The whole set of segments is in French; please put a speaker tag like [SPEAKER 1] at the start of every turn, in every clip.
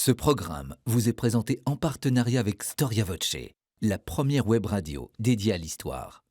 [SPEAKER 1] Ce programme vous est présenté en partenariat avec Storia Voce, la première web radio dédiée à l'histoire.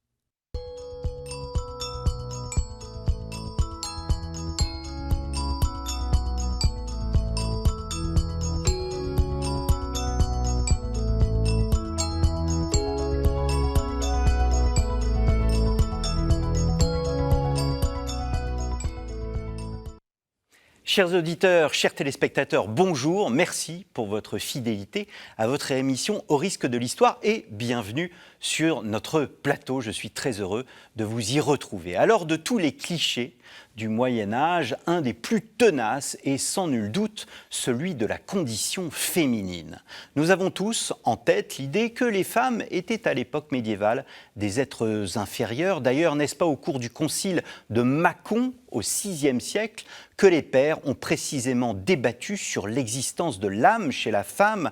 [SPEAKER 2] Chers auditeurs, chers téléspectateurs, bonjour, merci pour votre fidélité à votre émission Au risque de l'histoire et bienvenue sur notre plateau. Je suis très heureux de vous y retrouver. Alors, de tous les clichés du Moyen-Âge, un des plus tenaces est sans nul doute celui de la condition féminine. Nous avons tous en tête l'idée que les femmes étaient à l'époque médiévale des êtres inférieurs. D'ailleurs, n'est-ce pas au cours du concile de Mâcon au VIe siècle que les pères ont précisément débattu sur l'existence de l'âme chez la femme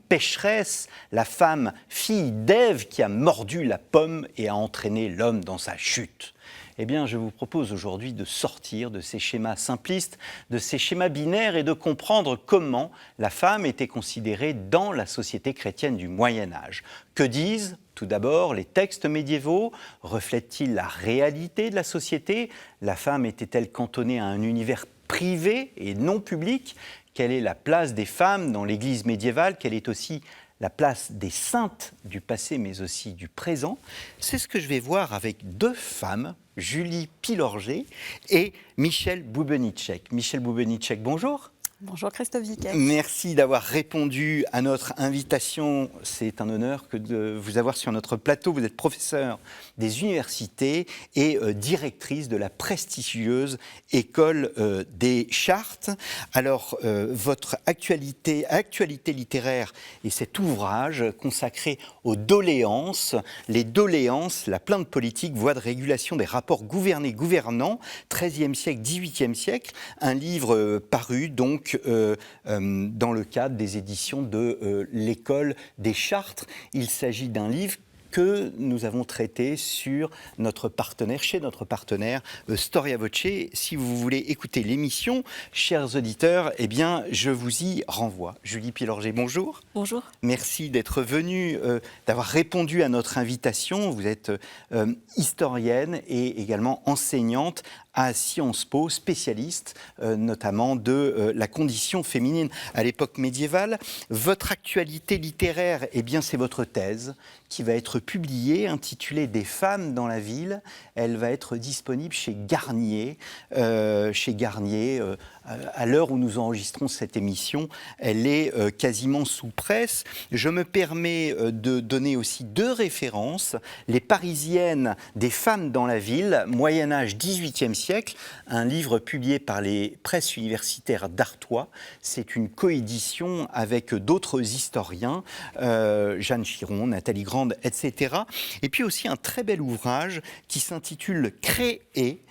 [SPEAKER 2] pécheresse, la femme fille d'Ève qui a mordu la pomme et a entraîné l'homme dans sa chute. Eh bien, je vous propose aujourd'hui de sortir de ces schémas simplistes, de ces schémas binaires et de comprendre comment la femme était considérée dans la société chrétienne du Moyen-Âge. Que disent tout d'abord les textes médiévaux? Reflètent-ils la réalité de la société? La femme était-elle cantonnée à un univers privé et non public? Quelle est la place des femmes dans l'Église médiévale? Quelle est aussi la place des saintes du passé, mais aussi du présent? C'est ce que je vais voir avec deux femmes, Julie Pilorget et Michèle Boubenitschek. Michèle Boubenitschek, bonjour.
[SPEAKER 3] Bonjour Christophe Viquet.
[SPEAKER 2] Merci d'avoir répondu à notre invitation. C'est un honneur que de vous avoir sur notre plateau. Vous êtes professeure des universités et directrice de la prestigieuse École des Chartes. Alors, votre actualité littéraire et cet ouvrage consacré aux doléances, les doléances, la plainte politique, voie de régulation des rapports gouvernés-gouvernants, XIIIe siècle, XVIIIe siècle, un livre paru donc dans le cadre des éditions de l'École des Chartes. Il s'agit d'un livre que nous avons traité sur chez notre partenaire Storia Voce. Si vous voulez écouter l'émission, chers auditeurs, eh bien, je vous y renvoie. Julie Pilorget, bonjour.
[SPEAKER 3] Bonjour.
[SPEAKER 2] Merci d'être venue, d'avoir répondu à notre invitation. Vous êtes historienne et également enseignante à Sciences Po, spécialiste notamment de la condition féminine à l'époque médiévale. Votre actualité littéraire, eh bien, c'est votre thèse qui va être publiée, intitulée « Des femmes dans la ville ». Elle va être disponible chez Garnier. À l'heure où nous enregistrons cette émission, elle est quasiment sous presse. Je me permets de donner aussi deux références. Les Parisiennes des femmes dans la ville, Moyen-Âge, XVIIIe siècle, un livre publié par les presses universitaires d'Artois. C'est une coédition avec d'autres historiens, Jeanne Chiron, Nathalie Grande, etc. Et puis aussi un très bel ouvrage qui s'intitule « Créer »,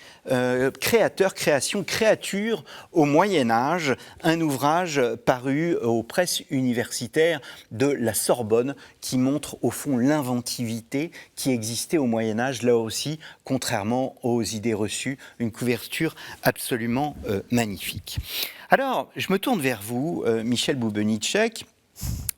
[SPEAKER 2] créateur, création, créature au Moyen-Âge, un ouvrage paru aux presses universitaires de la Sorbonne qui montre au fond l'inventivité qui existait au Moyen-Âge, là aussi, contrairement aux idées reçues, une couverture absolument magnifique. Alors, je me tourne vers vous, Michèle Boubenitschek.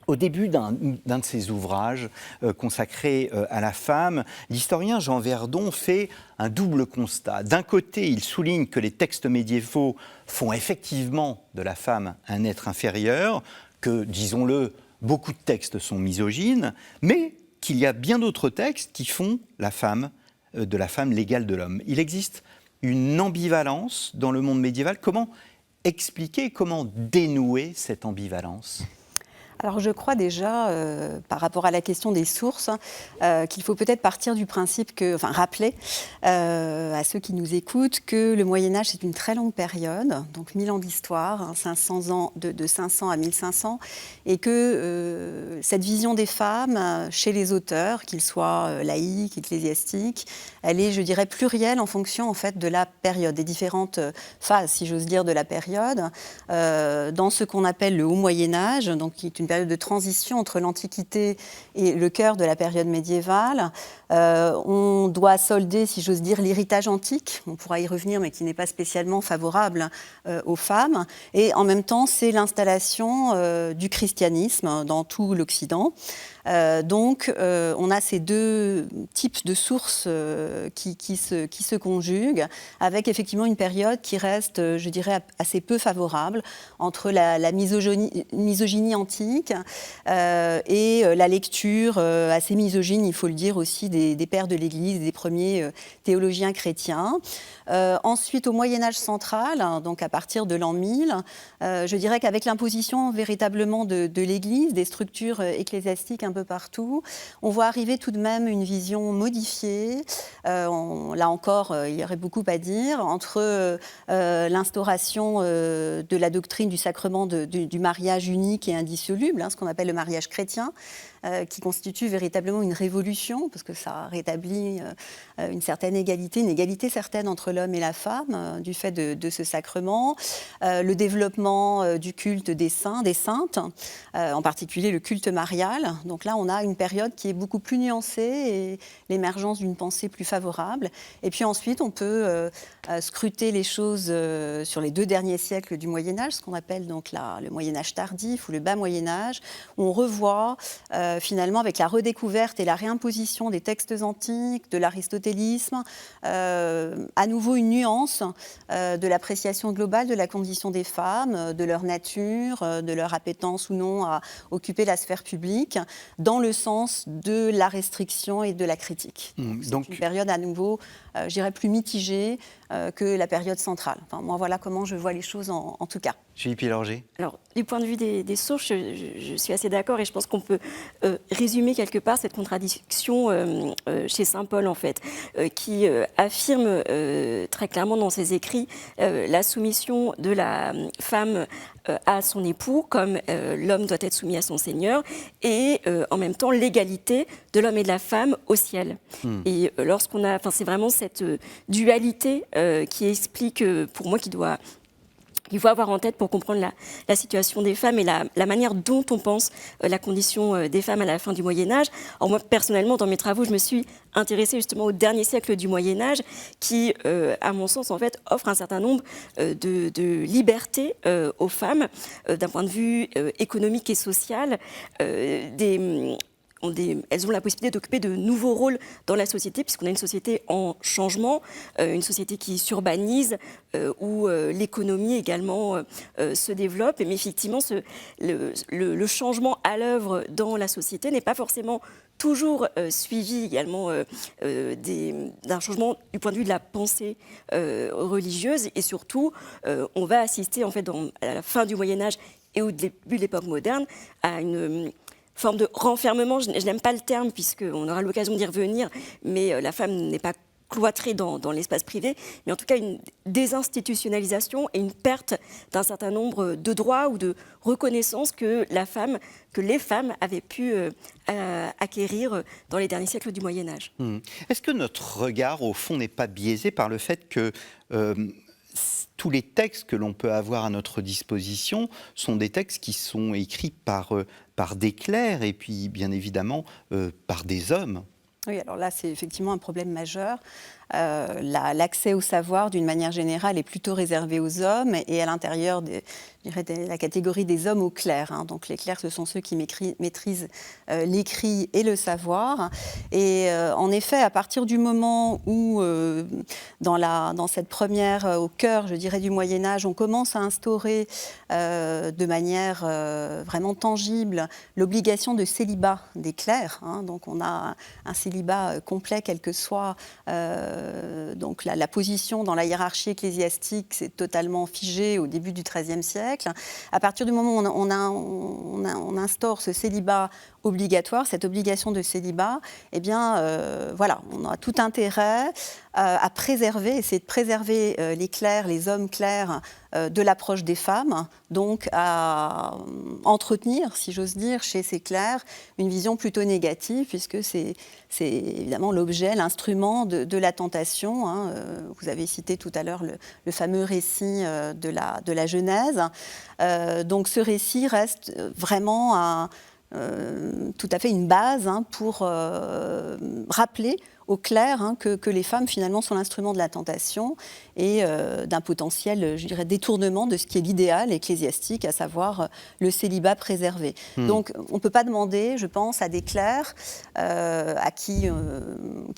[SPEAKER 2] Au début d'un de ses ouvrages consacrés à la femme, l'historien Jean Verdon fait un double constat. D'un côté, il souligne que les textes médiévaux font effectivement de la femme un être inférieur, que, disons-le, beaucoup de textes sont misogynes, mais qu'il y a bien d'autres textes qui font de la femme l'égale de l'homme. Il existe une ambivalence dans le monde médiéval. Comment expliquer, comment dénouer cette ambivalence ?
[SPEAKER 3] Alors je crois déjà, par rapport à la question des sources, qu'il faut peut-être partir du principe rappeler à ceux qui nous écoutent que le Moyen-Âge c'est une très longue période, donc 1000 ans d'histoire, 500 ans, de 500 à 1500, et que cette vision des femmes chez les auteurs, qu'ils soient laïques, ecclésiastiques, elle est, je dirais, plurielle en fonction en fait de la période, des différentes phases, si j'ose dire, de la période, dans ce qu'on appelle le Haut Moyen-Âge, donc qui est une période de transition entre l'Antiquité et le cœur de la période médiévale. On doit solder, si j'ose dire, l'héritage antique, on pourra y revenir, mais qui n'est pas spécialement favorable aux femmes. Et en même temps, c'est l'installation du christianisme dans tout l'Occident. Donc, on a ces deux types de sources qui se conjuguent, avec effectivement une période qui reste, je dirais, assez peu favorable entre la misogynie antique et la lecture assez misogyne, il faut le dire aussi, des pères de l'Église, des premiers théologiens chrétiens. Ensuite, au Moyen-Âge central, donc à partir de l'an 1000, je dirais qu'avec l'imposition véritablement de l'Église, des structures ecclésiastiques un peu partout, on voit arriver tout de même une vision modifiée. Là encore, il y aurait beaucoup à dire entre l'instauration de la doctrine du sacrement du mariage unique et indissoluble, ce qu'on appelle le mariage chrétien, qui constitue véritablement une révolution, parce que ça rétablit une certaine égalité, une égalité certaine entre l'homme et la femme, du fait de ce sacrement, le développement du culte des saints, des saintes, en particulier le culte marial. Donc là, on a une période qui est beaucoup plus nuancée et l'émergence d'une pensée plus favorable. Et puis ensuite, on peut scruter les choses sur les 2 derniers siècles du Moyen-Âge, ce qu'on appelle donc le Moyen-Âge tardif ou le bas Moyen-Âge, où on revoit finalement avec la redécouverte et la réimposition des textes antiques, de l'aristotélisme, à nouveau une nuance de l'appréciation globale de la condition des femmes, de leur nature, de leur appétence ou non à occuper la sphère publique, dans le sens de la restriction et de la critique. Donc, c'est une période à nouveau, je dirais, plus mitigée que la période centrale. Enfin, moi, voilà comment je vois les choses en tout cas.
[SPEAKER 2] Julie Pillanger.
[SPEAKER 4] Alors, du point de vue des sources, je suis assez d'accord et je pense qu'on peut résumer quelque part cette contradiction chez saint Paul, en fait, qui affirme très clairement dans ses écrits la soumission de la femme à son époux, comme l'homme doit être soumis à son Seigneur, et en même temps l'égalité de l'homme et de la femme au ciel. Et lorsqu'on a, c'est vraiment cette dualité qui explique, pour moi, qu'il faut avoir en tête pour comprendre la situation des femmes et la manière dont on pense la condition des femmes à la fin du Moyen-Âge. Alors moi, personnellement, dans mes travaux, je me suis intéressée justement au dernier siècle du Moyen-Âge qui, à mon sens, en fait, offre un certain nombre de libertés aux femmes d'un point de vue économique et social, elles ont la possibilité d'occuper de nouveaux rôles dans la société, puisqu'on a une société en changement, une société qui s'urbanise, où l'économie également se développe. Mais effectivement, le changement à l'œuvre dans la société n'est pas forcément toujours suivi également d'un changement du point de vue de la pensée religieuse. Et surtout, on va assister, en fait, à la fin du Moyen-Âge et au début de l'époque moderne, à une forme de renfermement, je n'aime pas le terme puisqu'on aura l'occasion d'y revenir, mais la femme n'est pas cloîtrée dans l'espace privé, mais en tout cas une désinstitutionnalisation et une perte d'un certain nombre de droits ou de reconnaissance que les femmes avaient pu acquérir dans les derniers siècles du Moyen-Âge.
[SPEAKER 2] Est-ce que notre regard, au fond, n'est pas biaisé par le fait que tous les textes que l'on peut avoir à notre disposition sont des textes qui sont écrits par des clercs et puis, bien évidemment, par des hommes?
[SPEAKER 3] Oui, alors là, c'est effectivement un problème majeur. L'accès au savoir, d'une manière générale, est plutôt réservé aux hommes et à l'intérieur de la catégorie des hommes aux clercs. Donc les clercs, ce sont ceux qui maîtrisent l'écrit et le savoir. Et en effet, à partir du moment où, dans cette première, au cœur, je dirais, du Moyen-Âge, on commence à instaurer de manière vraiment tangible l'obligation de célibat des clercs. Donc on a un célibat complet, quel que soit donc la position dans la hiérarchie ecclésiastique, c'est totalement figé au début du XIIIe siècle. À partir du moment où on instaure ce célibat, obligatoire, cette obligation de célibat, eh bien, voilà, on a tout intérêt à préserver, essayer de préserver les clercs, les hommes clercs de l'approche des femmes, donc à entretenir, si j'ose dire, chez ces clercs une vision plutôt négative, puisque c'est évidemment l'objet, l'instrument de la tentation. Hein. Vous avez cité tout à l'heure le fameux récit de la Genèse. Donc ce récit reste vraiment tout à fait une base pour rappeler au clair que les femmes finalement sont l'instrument de la tentation et d'un potentiel, je dirais, détournement de ce qui est l'idéal ecclésiastique, à savoir le célibat préservé. Donc on ne peut pas demander, je pense, à des clercs qui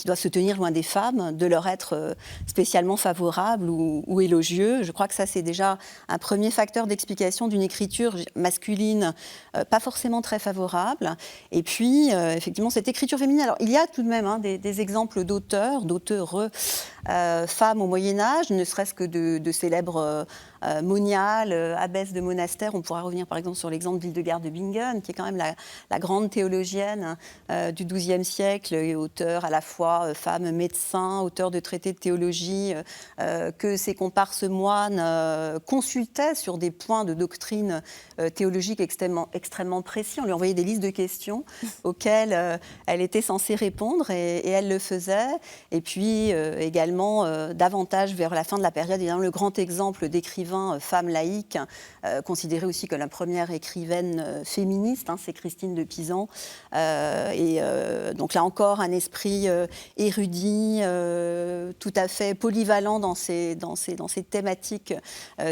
[SPEAKER 3] doivent se tenir loin des femmes, de leur être spécialement favorables ou élogieux. Je crois que ça, c'est déjà un premier facteur d'explication d'une écriture masculine pas forcément très favorable. Et puis, effectivement, cette écriture féminine, alors il y a tout de même des exemples d'auteurs femmes au Moyen-Âge, ne serait-ce que de célèbres moniales, abbesses de monastères. On pourra revenir par exemple sur l'exemple d'Hildegard de Bingen, qui est quand même la grande théologienne du XIIe siècle, et auteure à la fois femme médecin, auteure de traités de théologie, que ses comparses moines consultaient sur des points de doctrine théologique extrêmement précis. On lui envoyait des listes de questions auxquelles elle était censée répondre, et elle le faisait. Et puis également, davantage vers la fin de la période, évidemment, le grand exemple d'écrivain femme laïque, considérée aussi comme la première écrivaine féministe, c'est Christine de Pisan. Donc là encore, un esprit érudit, tout à fait polyvalent dans ses thématiques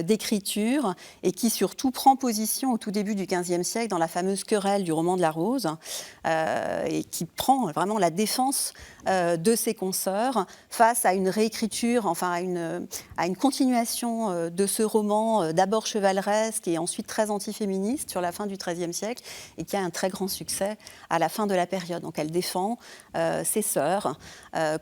[SPEAKER 3] d'écriture, et qui surtout prend position au tout début du XVe siècle dans la fameuse querelle du roman de la Rose, et qui prend vraiment la défense de ses consoeurs face à une réécriture, enfin à une continuation de ce roman d'abord chevaleresque et ensuite très antiféministe sur la fin du XIIIe siècle, et qui a un très grand succès à la fin de la période. Donc elle défend ses sœurs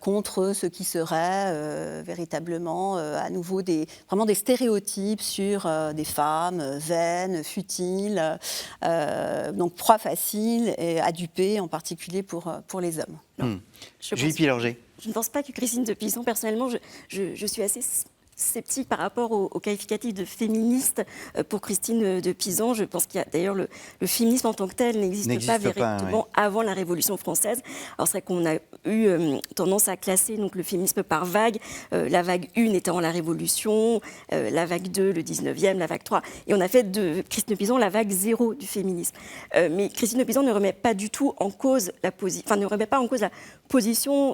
[SPEAKER 3] contre ce qui serait véritablement à nouveau vraiment des stéréotypes sur des femmes vaines, futiles, donc proie facile et à duper, en particulier pour les hommes.
[SPEAKER 2] Julie Pilorget.
[SPEAKER 4] Je ne pense pas que Christine de Pisan, personnellement, je suis assez sceptique par rapport au qualificatif de féministe pour Christine de Pisan. Je pense qu'il y a d'ailleurs le féminisme en tant que tel n'existe pas véritablement avant la Révolution française. Alors c'est vrai qu'on a eu tendance à classer donc, le féminisme par vague. La vague 1 étant la Révolution, la vague 2, le 19e, la vague 3. Et on a fait de Christine de Pisan la vague 0 du féminisme. Mais Christine de Pisan ne remet pas du tout en cause la position,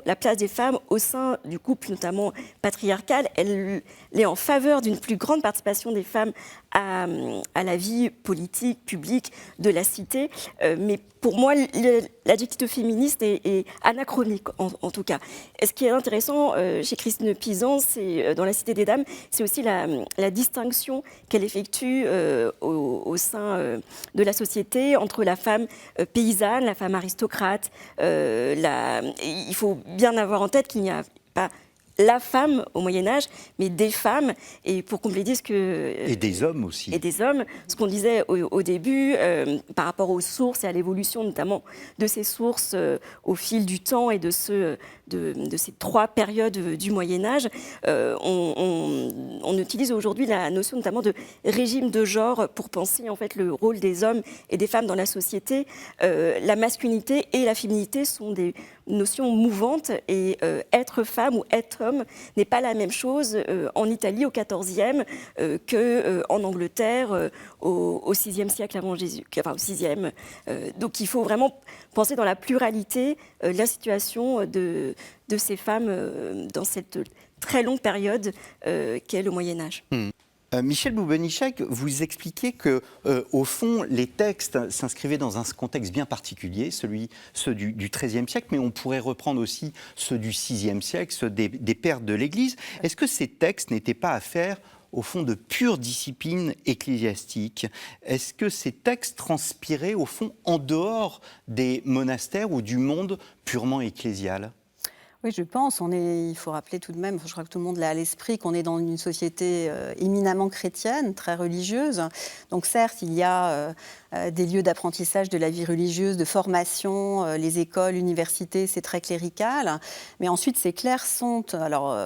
[SPEAKER 4] la place des femmes au sein du couple, notamment patriarcal. Elle est en faveur d'une plus grande participation des femmes à la vie politique, publique de la cité. Mais pour moi, l'adjectif féministe est anachronique, en tout cas. Et ce qui est intéressant chez Christine de Pisan, c'est, dans La Cité des Dames, c'est aussi la distinction qu'elle effectue au sein de la société entre la femme paysanne, la femme aristocrate. Il faut bien avoir en tête qu'il n'y a pas la femme au Moyen-Âge, mais des femmes, et pour compléter ce que...
[SPEAKER 2] Et des hommes aussi.
[SPEAKER 4] Et des hommes, ce qu'on disait au début, par rapport aux sources et à l'évolution notamment de ces sources au fil du temps et de ces trois périodes du Moyen-Âge, on utilise aujourd'hui la notion notamment de régime de genre pour penser en fait le rôle des hommes et des femmes dans la société. La masculinité et la féminité sont des notion mouvantes, et être femme ou être homme n'est pas la même chose en Italie au XIVe qu'en Angleterre au VIe siècle avant Jésus, enfin au VIe. Donc il faut vraiment penser dans la pluralité la situation de ces femmes dans cette très longue période qu'est le Moyen-Âge.
[SPEAKER 2] Michel Boubenichek, vous expliquez que, au fond, les textes s'inscrivaient dans un contexte bien particulier, ceux du XIIIe siècle, mais on pourrait reprendre aussi ceux du VIe siècle, ceux des pères de l'Église. Est-ce que ces textes n'étaient pas affaire, au fond, de pure discipline ecclésiastique? Est-ce que ces textes transpiraient, au fond, en dehors des monastères ou du monde purement ecclésial ?
[SPEAKER 3] Oui, je pense. Il faut rappeler tout de même, je crois que tout le monde l'a à l'esprit, qu'on est dans une société éminemment chrétienne, très religieuse. Donc certes, il y a des lieux d'apprentissage de la vie religieuse, de formation, les écoles, universités, c'est très clérical. Mais ensuite, ces clercs sont, alors,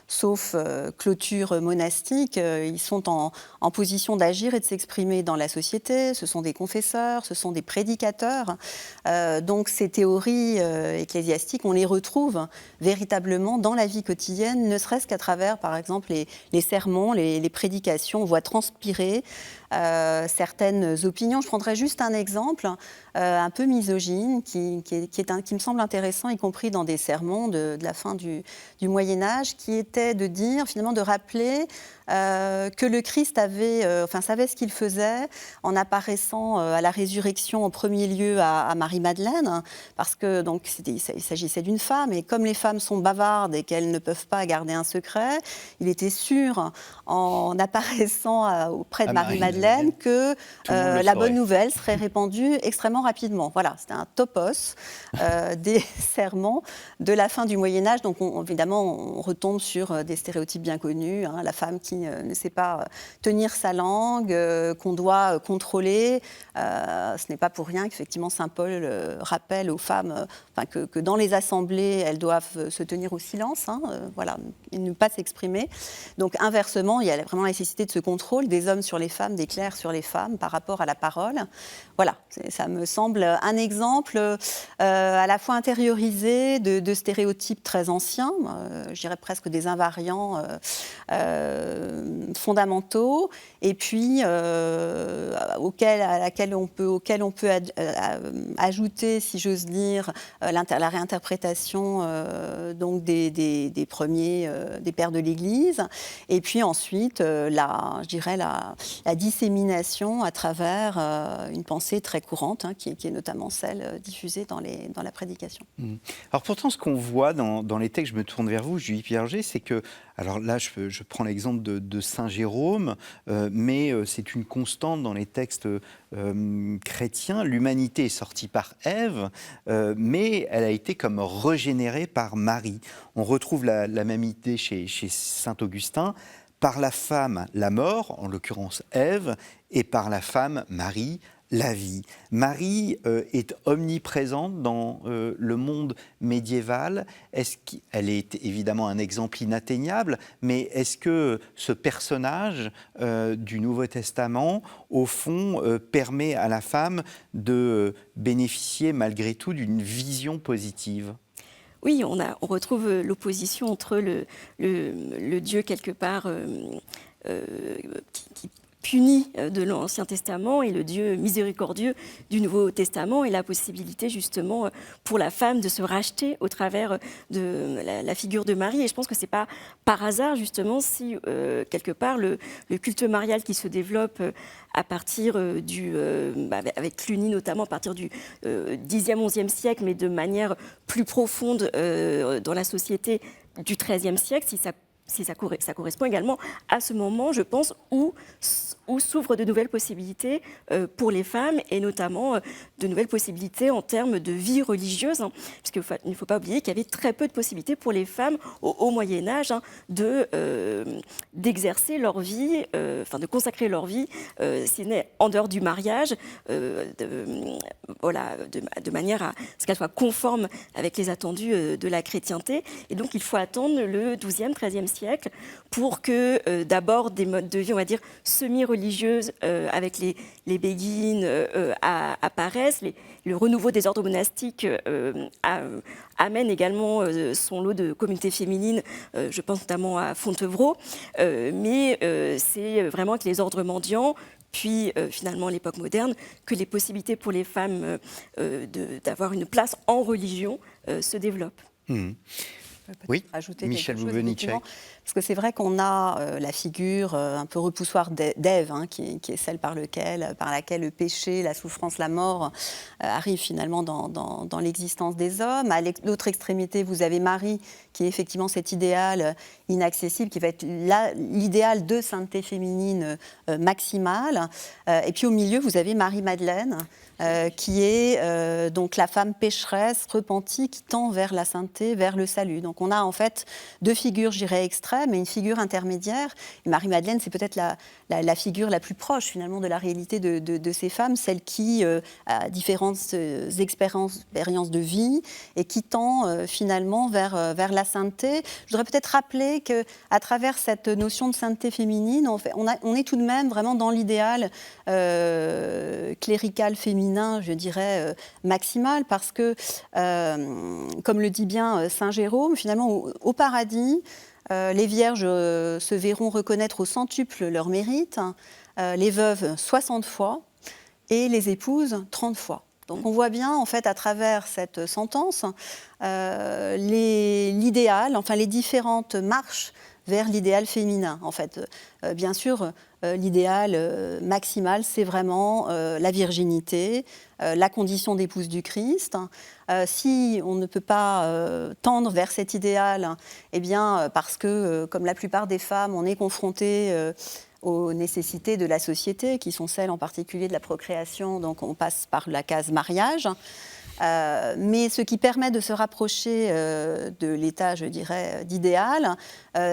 [SPEAKER 3] sauf clôture monastique, ils sont en position d'agir et de s'exprimer dans la société. Ce sont des confesseurs, ce sont des prédicateurs. Donc ces théories ecclésiastiques, on les retrouve véritablement dans la vie quotidienne, ne serait-ce qu'à travers, par exemple, les sermons, les prédications. On voit transpirer certaines opinions. Je prendrai juste un exemple un peu misogyne qui me semble intéressant, y compris dans des sermons de la fin du Moyen-Âge, qui était de dire, finalement, de rappeler que le Christ savait ce qu'il faisait en apparaissant à la résurrection en premier lieu à Marie-Madeleine, parce que donc, il s'agissait d'une femme, et comme les femmes sont bavardes et qu'elles ne peuvent pas garder un secret, il était sûr, en apparaissant auprès de Marie-Madeleine, que la bonne nouvelle serait répandue extrêmement rapidement. Voilà, c'était un topos des sermons de la fin du Moyen-Âge. Donc évidemment, on retombe sur des stéréotypes bien connus, hein, la femme qui ne sait pas tenir sa langue, qu'on doit contrôler. Ce n'est pas pour rien qu'effectivement Saint Paul rappelle aux femmes que dans les assemblées, elles doivent se tenir au silence, voilà, et ne pas s'exprimer. Donc inversement, il y a vraiment la nécessité de ce contrôle des hommes sur les femmes, des clercs sur les femmes par rapport à la parole. Voilà, ça me semble un exemple à la fois intériorisé de stéréotypes très anciens, je dirais presque des invariants fondamentaux, et puis auquel on peut ajouter, si j'ose dire, la réinterprétation donc des premiers, des pères de l'Église, et puis ensuite je dirais la dissémination à travers une pensée très courante, qui est notamment celle diffusée dans la prédication.
[SPEAKER 2] Alors pourtant, ce qu'on voit dans les textes, je me tourne vers vous, Julie Pierger, c'est que, alors là, je prends l'exemple de Saint Jérôme, mais c'est une constante dans les textes chrétiens. L'humanité est sortie par Ève, mais elle a été comme régénérée par Marie. On retrouve la même idée chez Saint Augustin. Par la femme, la mort, en l'occurrence Ève, et par la femme, Marie, la vie. Marie est omniprésente dans le monde médiéval. Elle est évidemment un exemple inatteignable, mais est-ce que ce personnage du Nouveau Testament, au fond, permet à la femme de bénéficier malgré tout d'une vision positive ?
[SPEAKER 4] Oui, on retrouve l'opposition entre le Dieu quelque part qui punit de l'Ancien Testament et le Dieu miséricordieux du Nouveau Testament, et la possibilité justement pour la femme de se racheter au travers de la figure de Marie. Et je pense que ce n'est pas par hasard justement si quelque part le culte marial qui se développe à partir avec Cluny notamment, à partir du 10e, 11e siècle, mais de manière plus profonde dans la société du XIIIe siècle, ça correspond également à ce moment, je pense, où s'ouvrent de nouvelles possibilités pour les femmes, et notamment de nouvelles possibilités en termes de vie religieuse, puisqu'il ne faut pas oublier qu'il y avait très peu de possibilités pour les femmes au Moyen-Âge d'exercer leur vie, de consacrer leur vie, si ce n'est en dehors du mariage, de manière à ce qu'elle soit conforme avec les attendus de la chrétienté. Et donc il faut attendre le XIIe, XIIIe siècle pour que d'abord des modes de vie, on va dire, semi-religieuses avec les béguines apparaissent. Le renouveau des ordres monastiques amène également son lot de communautés féminines, je pense notamment à Fontevraud, mais c'est vraiment avec les ordres mendiants, puis finalement à l'époque moderne, que les possibilités pour les femmes d'avoir une place en religion se développent.
[SPEAKER 2] Oui,
[SPEAKER 3] ajouter
[SPEAKER 2] Michel
[SPEAKER 3] quelque chose,
[SPEAKER 2] Bouvenitchek.
[SPEAKER 3] Parce que c'est vrai qu'on a la figure un peu repoussoire d'Ève, qui est celle par laquelle le péché, la souffrance, la mort arrivent finalement dans l'existence des hommes. À l'autre extrémité, vous avez Marie, qui est effectivement cet idéal inaccessible, qui va être l'idéal de sainteté féminine maximale. Et puis au milieu, vous avez Marie-Madeleine, qui est donc la femme pécheresse, repentie, qui tend vers la sainteté, vers le salut. Donc Donc on a en fait deux figures, je dirais, extrêmes et une figure intermédiaire. Et Marie-Madeleine, c'est peut-être la figure la plus proche finalement de la réalité de ces femmes, celle qui a différentes expériences de vie et qui tend finalement vers la sainteté. Je voudrais peut-être rappeler qu'à travers cette notion de sainteté féminine, on est tout de même vraiment dans l'idéal clérical féminin, je dirais, maximal, parce que, comme le dit bien Saint Jérôme, finalement, au paradis, les vierges se verront reconnaître au centuple leur mérite, les veuves 60 fois et les épouses 30 fois. Donc on voit bien, en fait, à travers cette sentence, l'idéal, enfin les différentes marches vers l'idéal féminin. En fait, bien sûr, l'idéal maximal, c'est vraiment la virginité, la condition d'épouse du Christ. Si on ne peut pas tendre vers cet idéal, eh bien, parce que, comme la plupart des femmes, on est confronté aux nécessités de la société, qui sont celles en particulier de la procréation, donc on passe par la case mariage. Mais ce qui permet de se rapprocher de l'état, je dirais, d'idéal,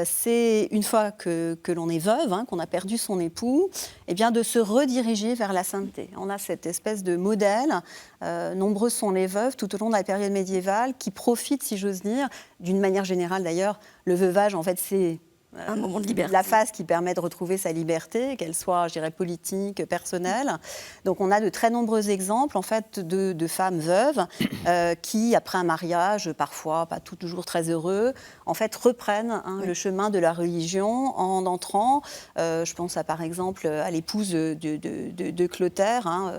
[SPEAKER 3] c'est une fois que l'on est veuve, qu'on a perdu son époux, eh bien de se rediriger vers la sainteté. On a cette espèce de modèle, nombreuses sont les veuves tout au long de la période médiévale, qui profitent, si j'ose dire, d'une manière générale d'ailleurs, le veuvage, en fait, c'est
[SPEAKER 4] un moment de liberté.
[SPEAKER 3] La phase qui permet de retrouver sa liberté, qu'elle soit, je dirais, politique, personnelle. Donc on a de très nombreux exemples en fait, de femmes veuves qui, après un mariage, parfois pas toujours très heureux, en fait reprennent le chemin de la religion en entrant, je pense par exemple à l'épouse de Clotaire,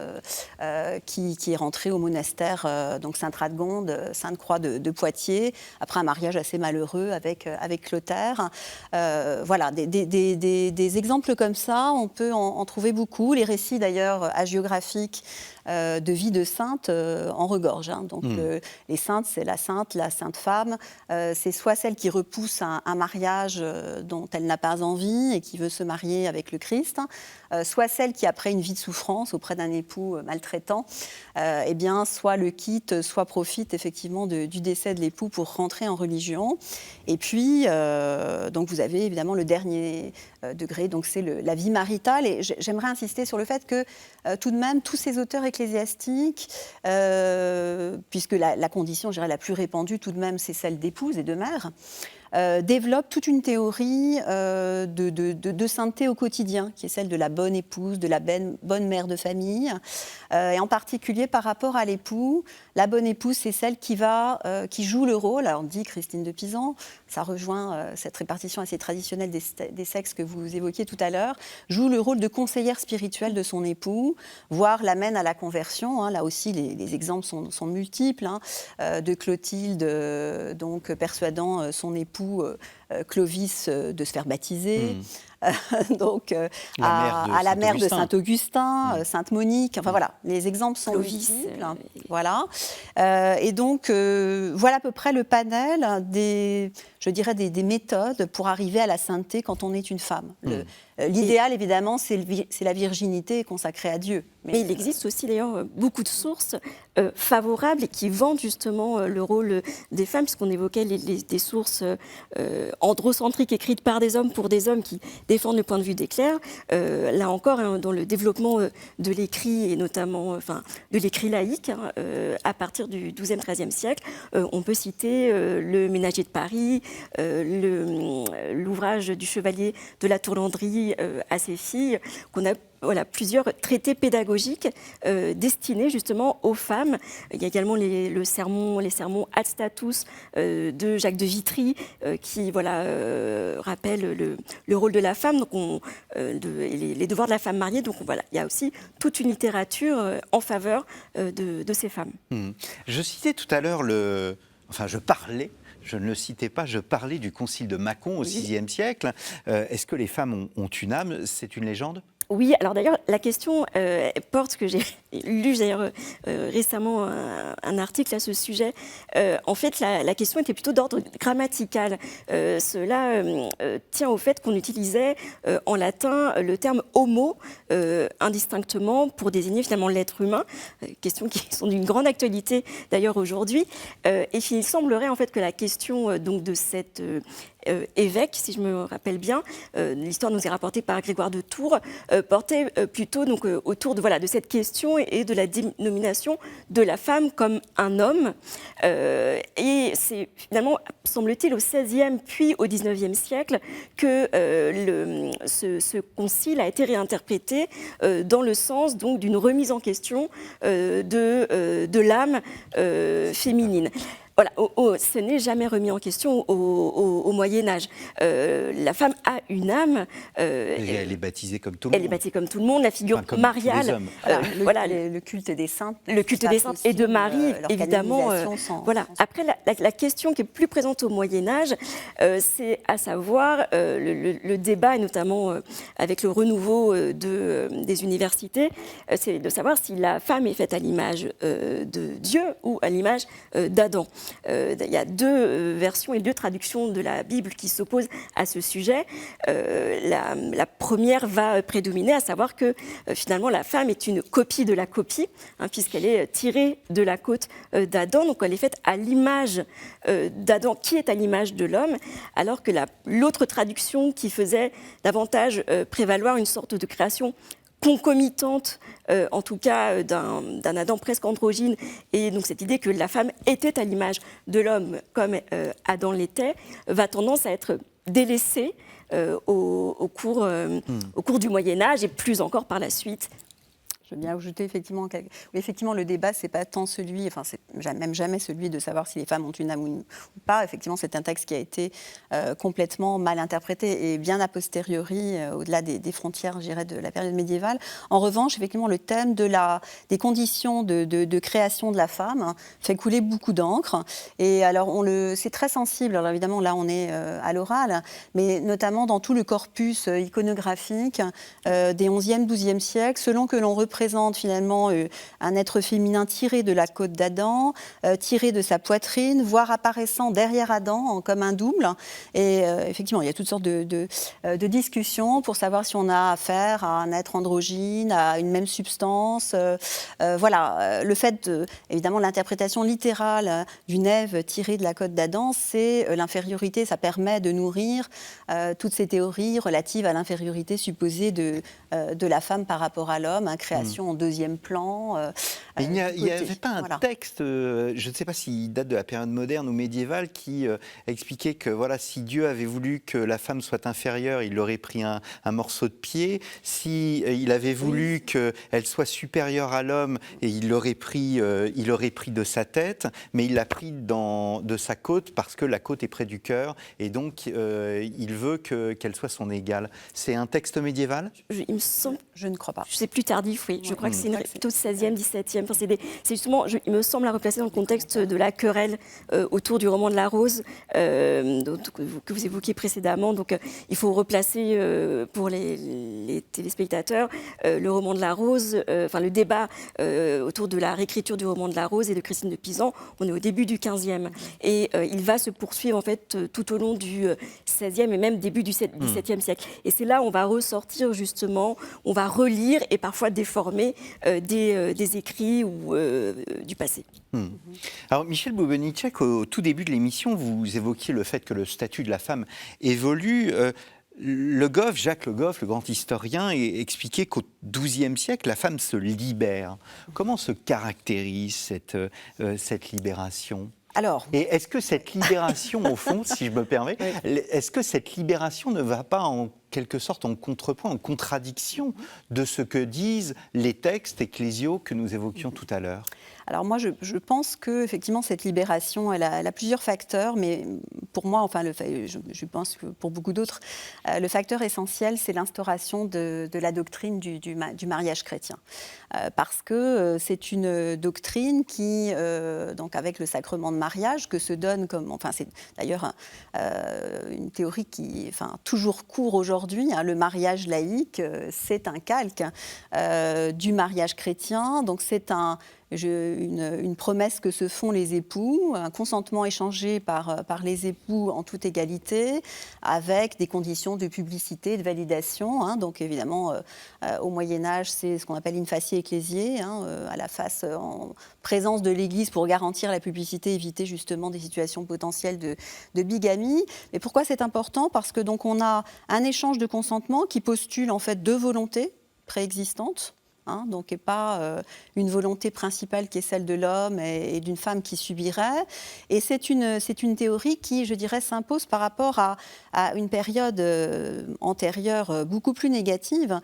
[SPEAKER 3] qui est rentrée au monastère donc Sainte-Radegonde, Sainte-Croix de Poitiers, après un mariage assez malheureux avec Clotaire. Voilà, des exemples comme ça, on peut en trouver beaucoup. Les récits d'ailleurs hagiographiques de vie de sainte en regorgent. Donc les saintes, c'est la sainte femme. C'est soit celle qui repousse un mariage dont elle n'a pas envie et qui veut se marier avec le Christ, soit celle qui, après une vie de souffrance auprès d'un époux maltraitant, eh bien, soit le quitte, soit profite effectivement du décès de l'époux pour rentrer en religion. Et puis, donc vous avez évidemment le dernier degré, donc c'est la vie maritale. Et j'aimerais insister sur le fait que tout de même, tous ces auteurs ecclésiastiques, puisque la condition, je dirais, la plus répandue tout de même, c'est celle d'épouse et de mère, développe toute une théorie de sainteté au quotidien, qui est celle de la bonne épouse, de la bonne mère de famille. Et en particulier par rapport à l'époux, la bonne épouse, c'est celle qui joue le rôle, alors on dit Christine de Pisan, ça rejoint cette répartition assez traditionnelle des sexes que vous évoquiez tout à l'heure, joue le rôle de conseillère spirituelle de son époux, voire l'amène à la conversion. Là aussi, les exemples sont multiples, de Clotilde, donc persuadant son époux Clovis de se faire baptiser. Donc à la mère de Saint-Augustin, Sainte Monique, enfin voilà, les exemples sont multiples. Voilà. Et donc voilà à peu près le panel des méthodes pour arriver à la sainteté quand on est une femme. L'idéal, évidemment, c'est la virginité consacrée à Dieu.
[SPEAKER 4] Mais il existe aussi d'ailleurs beaucoup de sources favorables et qui vendent justement le rôle des femmes, puisqu'on évoquait des sources androcentriques écrites par des hommes pour des hommes qui défendent le point de vue des clercs. Là encore, dans le développement de l'écrit, et notamment de l'écrit laïque, à partir du XIIe, XIIIe siècle, on peut citer le Ménager de Paris, l'ouvrage du Chevalier de la Tourlandrie à ses filles, qu'on a plusieurs traités pédagogiques destinés justement aux femmes. Il y a également les sermons Ad Status de Jacques de Vitry qui rappellent le rôle de la femme, donc les devoirs de la femme mariée. Donc voilà, il y a aussi toute une littérature en faveur de ces femmes.
[SPEAKER 2] Je citais tout à l'heure je ne le citais pas, je parlais du concile de Mâcon au VIe siècle. Est-ce que les femmes ont une âme ? C'est une légende ?
[SPEAKER 4] Oui, alors d'ailleurs, la question porte, que j'ai lu d'ailleurs récemment un article à ce sujet. En fait, la question était plutôt d'ordre grammatical. Cela tient au fait qu'on utilisait en latin le terme homo indistinctement pour désigner finalement l'être humain. Questions qui sont d'une grande actualité d'ailleurs aujourd'hui. Et il semblerait en fait que la question donc de cette évêque, si je me rappelle bien, l'histoire nous est rapportée par Grégoire de Tours, portait plutôt donc, autour de cette question et de la dénomination de la femme comme un homme. Et c'est finalement, semble-t-il, au XVIe puis au XIXe siècle que ce concile a été réinterprété dans le sens donc d'une remise en question de l'âme féminine. Voilà, ce n'est jamais remis en question au Moyen-Âge. La femme a une âme.
[SPEAKER 2] Elle est baptisée comme tout le monde.
[SPEAKER 4] Elle est baptisée comme tout le monde. La figure
[SPEAKER 2] Enfin, comme
[SPEAKER 4] mariale.
[SPEAKER 2] tous les hommes.
[SPEAKER 3] Le culte des saintes.
[SPEAKER 4] Le culte des saintes et de Marie, évidemment. Voilà. Après, la question qui est plus présente au Moyen-Âge, c'est à savoir le débat, et notamment avec le renouveau des universités, c'est de savoir si la femme est faite à l'image de Dieu ou à l'image d'Adam. Il y a deux versions et deux traductions de la Bible qui s'opposent à ce sujet. La première va prédominer, à savoir que finalement la femme est une copie de la copie, puisqu'elle est tirée de la côte d'Adam, donc elle est faite à l'image d'Adam, qui est à l'image de l'homme, alors que l'autre traduction qui faisait davantage prévaloir une sorte de création concomitante, en tout cas d'un Adam presque androgyne, et donc cette idée que la femme était à l'image de l'homme comme Adam l'était, va tendance à être délaissée au cours du Moyen-Âge et plus encore par la suite.
[SPEAKER 3] Je veux bien ajouter effectivement le débat, c'est pas tant celui, enfin c'est même jamais celui de savoir si les femmes ont une âme ou pas. Effectivement, c'est un texte qui a été complètement mal interprété et bien a posteriori, au-delà des frontières, je dirais, de la période médiévale. En revanche, effectivement, le thème des conditions de création de la femme fait couler beaucoup d'encre. Et alors, c'est très sensible. Alors évidemment, là, on est à l'oral, mais notamment dans tout le corpus iconographique des 11e, 12e siècles, selon que l'on représente finalement un être féminin tiré de la côte d'Adam, tiré de sa poitrine, voire apparaissant derrière Adam comme un double. Et effectivement, il y a toutes sortes de discussions pour savoir si on a affaire à un être androgyne, à une même substance. Voilà, le fait, évidemment, l'interprétation littérale d'une Ève tirée de la côte d'Adam, c'est l'infériorité. Ça permet de nourrir toutes ces théories relatives à l'infériorité supposée de la femme par rapport à l'homme, création en deuxième plan.
[SPEAKER 2] Il n'y avait pas un texte, je ne sais pas s'il date de la période moderne ou médiévale, qui expliquait que si Dieu avait voulu que la femme soit inférieure, il aurait pris un morceau de pied. Si il avait voulu qu'elle soit supérieure à l'homme, et il aurait pris de sa tête, mais il l'a pris de sa côte parce que la côte est près du cœur, et donc il veut qu'elle soit son égale. C'est un texte médiéval ?
[SPEAKER 4] Il me semble,
[SPEAKER 3] je ne crois pas.
[SPEAKER 4] C'est plus tardif, oui. Je crois que c'est plutôt 16e, 17e. Enfin, c'est justement, il me semble, à replacer dans le contexte de la querelle autour du roman de la Rose que vous évoquiez précédemment. Donc, il faut replacer pour les téléspectateurs le roman de la Rose, le débat autour de la réécriture du roman de la Rose et de Christine de Pisan. On est au début du 15e. Et il va se poursuivre, en fait, tout au long du 16e et même début du 17e siècle. Et c'est là où on va ressortir, justement, on va relire et parfois déformer des écrits ou du passé.
[SPEAKER 2] Alors, Michel Boubenitschek, au tout début de l'émission, vous évoquiez le fait que le statut de la femme évolue. Jacques Le Goff, le grand historien, expliquait qu'au XIIe siècle, la femme se libère. Comment se caractérise cette libération ? Et est-ce que cette libération, au fond, si je me permets, est-ce que cette libération ne va pas en quelque sorte en contrepoint, en contradiction de ce que disent les textes ecclésiaux que nous évoquions tout à l'heure ?
[SPEAKER 3] Alors moi, je pense que effectivement cette libération, elle a plusieurs facteurs, mais pour moi, je pense que pour beaucoup d'autres, le facteur essentiel, c'est l'instauration de la doctrine du mariage chrétien, parce que c'est une doctrine qui, donc avec le sacrement de mariage, que se donne comme, c'est d'ailleurs une théorie qui, toujours court aujourd'hui. aujourd'hui, le mariage laïque, c'est un calque du mariage chrétien. Donc c'est une promesse que se font les époux, un consentement échangé par les époux en toute égalité, avec des conditions de publicité, de validation. Donc évidemment, au Moyen-Âge, c'est ce qu'on appelle in facie ecclésiae, à la face, en présence de l'Église pour garantir la publicité, éviter justement des situations potentielles de bigamie. Mais pourquoi c'est important ? Parce que donc on a un échange de consentement qui postule en fait deux volontés préexistantes. Donc, et pas une volonté principale qui est celle de l'homme et d'une femme qui subirait. Et c'est une théorie qui, je dirais, s'impose par rapport à une période antérieure beaucoup plus négative,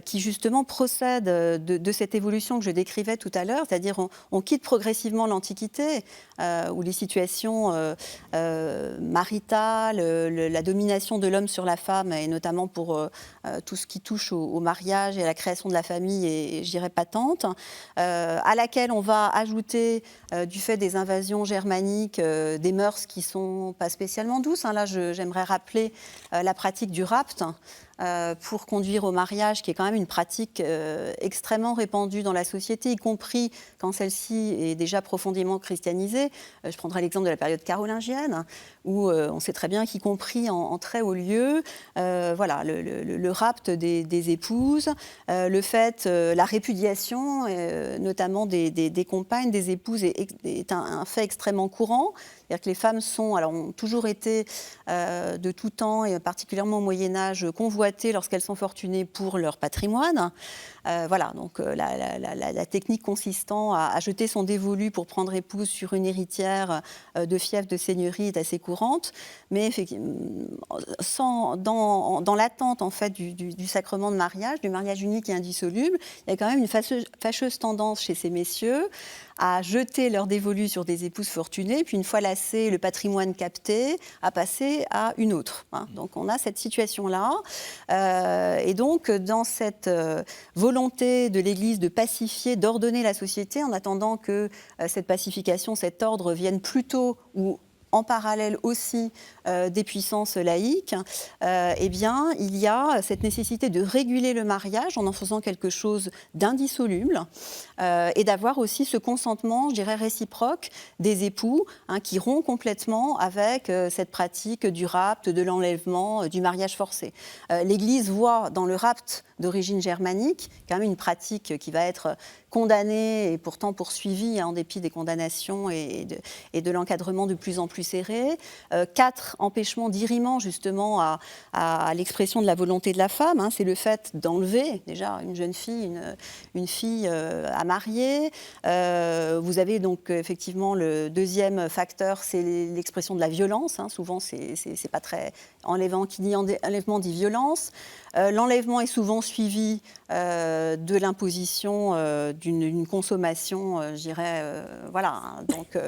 [SPEAKER 3] qui justement procède de cette évolution que je décrivais tout à l'heure, c'est-à-dire on quitte progressivement l'Antiquité, où les situations maritales, la domination de l'homme sur la femme, et notamment pour tout ce qui touche au mariage et à la création de la famille, et je dirais patente, à laquelle on va ajouter, du fait des invasions germaniques, des mœurs qui ne sont pas spécialement douces. Là, j'aimerais rappeler la pratique du rapt, pour conduire au mariage, qui est quand même une pratique extrêmement répandue dans la société, y compris quand celle-ci est déjà profondément christianisée. Je prendrai l'exemple de la période carolingienne, où on sait très bien qu'y compris en très haut lieu, le rapt des épouses, le fait, la répudiation, notamment des compagnes, des épouses, est un fait extrêmement courant. C'est-à-dire que les femmes ont toujours été de tout temps, et particulièrement au Moyen-Âge, convoitées lorsqu'elles sont fortunées pour leur patrimoine. Donc la technique consistant à jeter son dévolu pour prendre épouse sur une héritière de fief de seigneurie est assez courante, mais effectivement, dans l'attente en fait du sacrement de mariage, du mariage unique et indissoluble, il y a quand même une fâcheuse tendance chez ces messieurs à jeter leur dévolu sur des épouses fortunées, puis une fois lassé le patrimoine capté, à passer à une autre. Donc on a cette situation-là. Et donc dans cette volonté de l'Église de pacifier, d'ordonner la société, en attendant que cette pacification, cet ordre vienne plus tôt ou en parallèle aussi des puissances laïques, il y a cette nécessité de réguler le mariage en faisant quelque chose d'indissoluble, et d'avoir aussi ce consentement, je dirais, réciproque des époux, qui rompt complètement avec cette pratique du rapt, de l'enlèvement, du mariage forcé. L'Église voit dans le rapt d'origine germanique quand même une pratique qui va être condamnée et pourtant poursuivie en dépit des condamnations et de l'encadrement de plus en plus serré. 4 empêchements d'irriment justement à l'expression de la volonté de la femme. C'est le fait d'enlever déjà une jeune fille, une fille à marier. Vous avez donc effectivement le deuxième facteur, c'est l'expression de la violence. Souvent c'est pas très enlèvement, qui dit enlèvement dit violence. L'enlèvement est souvent suivi de l'imposition d'une consommation, je dirais,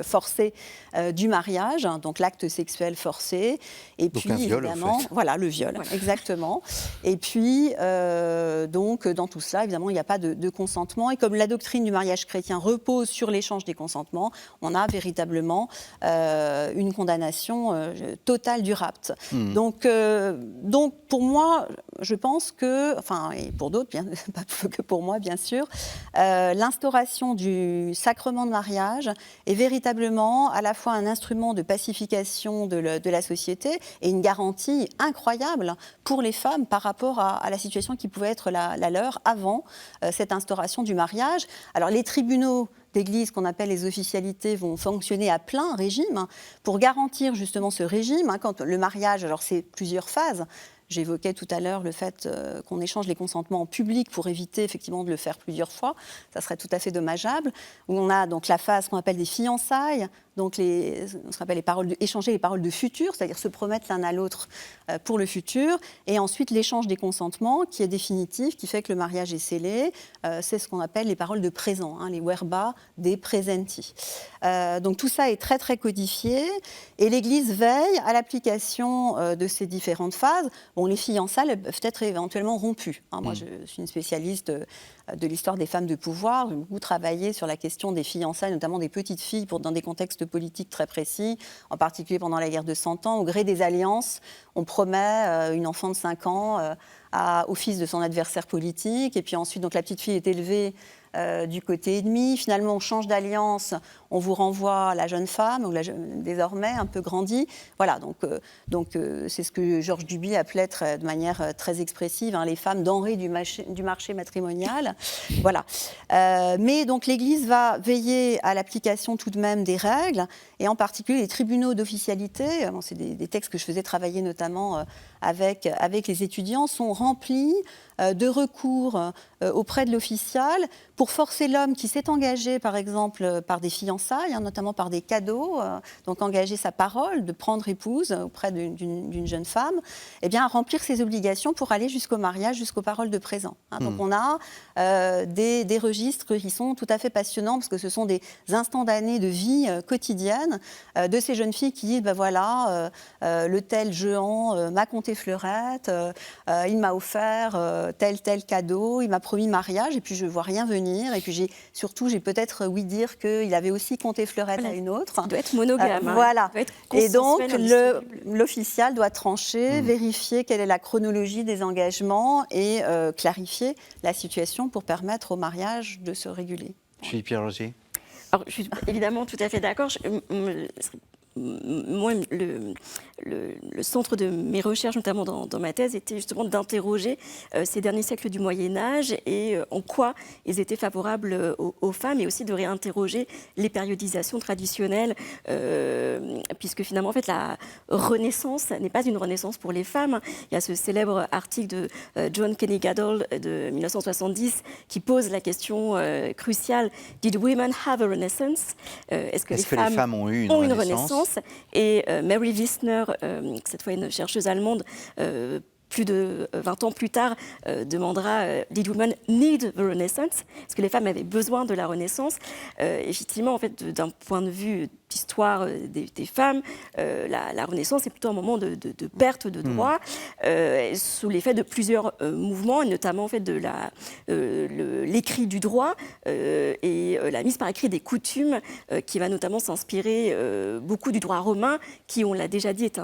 [SPEAKER 3] forcée du mariage, donc l'acte sexuel forcé. Et donc puis, évidemment, en fait. Le viol, exactement. Et puis, donc, dans tout cela, évidemment, il n'y a pas de consentement. Et comme la doctrine du mariage chrétien repose sur l'échange des consentements, on a véritablement une condamnation totale du rapt. Donc, pour moi, je pense que, et pour d'autres, pas que pour moi, bien sûr, l'instauration du sacrement de mariage est véritablement à la fois un instrument de pacification de la société et une garantie incroyable pour les femmes par rapport à la situation qui pouvait être la leur avant cette instauration du mariage. Alors, les tribunaux d'église qu'on appelle les officialités vont fonctionner à plein régime pour garantir justement ce régime. Quand le mariage, alors c'est plusieurs phases. J'évoquais tout à l'heure le fait qu'on échange les consentements en public pour éviter effectivement de le faire plusieurs fois. Ça serait tout à fait dommageable. Où on a donc la phase qu'on appelle des fiançailles, donc on s'appelle échanger les paroles de futur, c'est-à-dire se promettre l'un à l'autre pour le futur. Et ensuite l'échange des consentements qui est définitif, qui fait que le mariage est scellé. C'est ce qu'on appelle les paroles de présent, les verba de presenti. Donc tout ça est très très codifié. Et l'Église veille à l'application de ces différentes phases. Les fiançailles peuvent être éventuellement rompues. Moi, je suis une spécialiste de l'histoire des femmes de pouvoir. J'ai beaucoup travaillé sur la question des fiançailles, notamment des petites filles, dans des contextes politiques très précis, en particulier pendant la guerre de 100 ans. Au gré des alliances, on promet une enfant de 5 ans au fils de son adversaire politique, et puis ensuite, donc, la petite fille est élevée du côté ennemi. Finalement, on change d'alliance, on vous renvoie la jeune femme, ou désormais un peu grandie. Voilà, donc c'est ce que Georges Duby appelait de manière très expressive, les femmes denrées du marché matrimonial. Voilà. Mais donc l'Église va veiller à l'application tout de même des règles, et en particulier les tribunaux d'officialité. C'est des textes que je faisais travailler notamment avec les étudiants, sont remplis de recours auprès de l'official pour forcer l'homme qui s'est engagé, par exemple, par des fiançailles, notamment par des cadeaux, donc engager sa parole de prendre épouse auprès d'une jeune femme, à remplir ses obligations pour aller jusqu'au mariage, jusqu'aux paroles de présent. Donc on a des registres qui sont tout à fait passionnants, parce que ce sont des instantanés de vie quotidienne de ces jeunes filles qui disent, le tel Jehan m'a conté fleurette, il m'a offert tel cadeau, il m'a promis mariage, et puis je ne vois rien venir, et puis j'ai peut-être ouï dire qu'il avait aussi compté fleurette à une autre.
[SPEAKER 4] Ça doit être monogame.
[SPEAKER 3] Voilà.
[SPEAKER 4] Doit être
[SPEAKER 3] et donc
[SPEAKER 4] consensuel,
[SPEAKER 3] l'official doit trancher, vérifier quelle est la chronologie des engagements et clarifier la situation pour permettre au mariage de se réguler.
[SPEAKER 2] Philippe Pierre-Roger.
[SPEAKER 4] Alors, je suis évidemment tout à fait d'accord. Moi, le centre de mes recherches, notamment dans ma thèse, était justement d'interroger ces derniers siècles du Moyen-Âge et en quoi ils étaient favorables aux femmes, et aussi de réinterroger les périodisations traditionnelles, puisque finalement, en fait, la Renaissance n'est pas une Renaissance pour les femmes. Il y a ce célèbre article de John Kenny Gaddell de 1970 qui pose la question cruciale: Did women have a Renaissance? Est-ce que les femmes
[SPEAKER 2] ont eu une Renaissance?
[SPEAKER 4] Et Mary Wissner, cette fois une chercheuse allemande, plus de 20 ans plus tard, demandera Did women need the Renaissance? Est-ce que les femmes avaient besoin de la Renaissance? Effectivement, en fait, d'un point de vue d'histoire des femmes, la Renaissance est plutôt un moment de perte de droits, sous l'effet de plusieurs mouvements, et notamment en fait, de l'écrit du droit et la mise par écrit des coutumes, qui va notamment s'inspirer beaucoup du droit romain, qui, on l'a déjà dit, est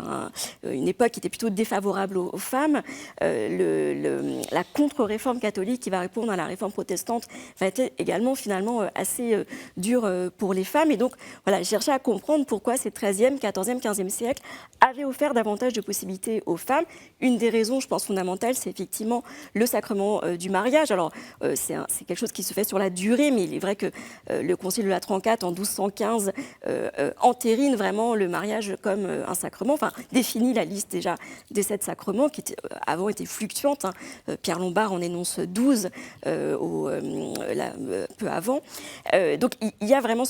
[SPEAKER 4] une époque qui était plutôt défavorable aux femmes. La contre-réforme catholique qui va répondre à la réforme protestante va être également finalement assez dure pour les femmes. Et donc, voilà, je cherchais à comprendre pourquoi ces 13e, 14e, 15e siècles avaient offert davantage de possibilités aux femmes. Une des raisons, je pense, fondamentales, c'est effectivement le sacrement du mariage. Alors, c'est quelque chose qui se fait sur la durée, mais il est vrai que le Concile de Latran IV, en 1215, entérine vraiment le mariage comme un sacrement, enfin, définit la liste déjà des 7 sacrements, qui avant était fluctuante. Pierre Lombard en énonce 12 peu avant. Donc, il y a vraiment